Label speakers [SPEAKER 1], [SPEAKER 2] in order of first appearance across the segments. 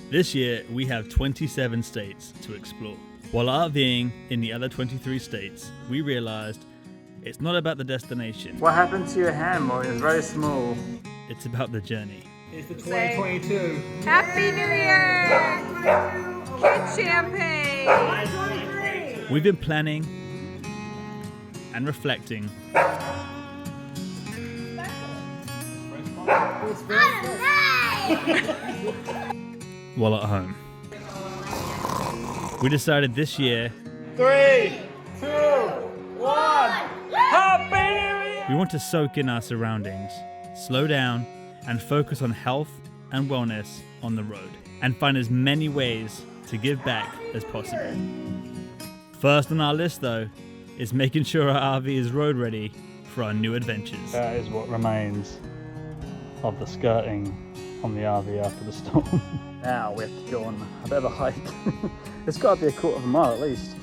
[SPEAKER 1] This year, we have 27 states to explore. While RVing in the other 23 states, we realized it's not about the destination.
[SPEAKER 2] What happened to your hand, Morgan? It's very small.
[SPEAKER 1] It's about the journey.
[SPEAKER 3] It's the 2022.
[SPEAKER 4] Happy New Year! Kid champagne!
[SPEAKER 1] We've been planning and reflecting while at home. We decided this year
[SPEAKER 2] 3, 2, 1. Happy New Year!
[SPEAKER 1] we want to soak in our surroundings, slow down, and focus on health and wellness on the road, and find as many ways to give back as possible. First on our list, though, is making sure our RV is road ready for our new adventures.
[SPEAKER 2] That is what remains of the skirting on the RV after the storm. Now we have to go on a bit of a hike. It's got to be a quarter of a mile at least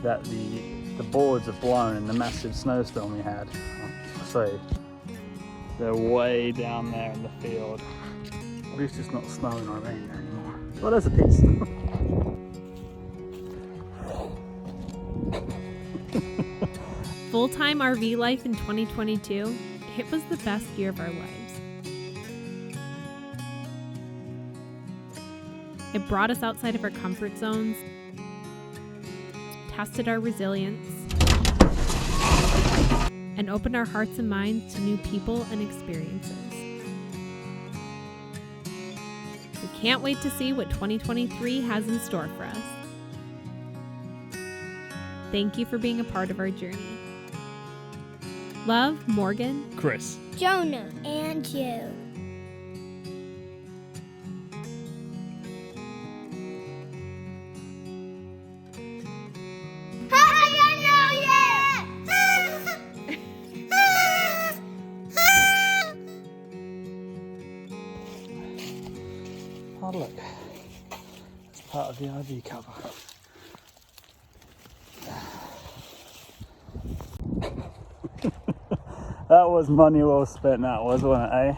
[SPEAKER 2] that the boards have blown in the massive snowstorm we had. So they're way down there in the field. At least it's not snowing or raining anymore. Well, there's a piece.
[SPEAKER 5] Full-time RV life in 2022, it was the best year of our lives. It brought us outside of our comfort zones, tested our resilience, and opened our hearts and minds to new people and experiences. We can't wait to see what 2023 has in store for us. Thank you for being a part of our journey. Love, Morgan,
[SPEAKER 1] Chris.
[SPEAKER 6] Jonah, and you.
[SPEAKER 2] Oh look, it's part of the RV cover. That was money well spent, that was, wasn't it, eh?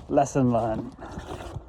[SPEAKER 2] Lesson learned.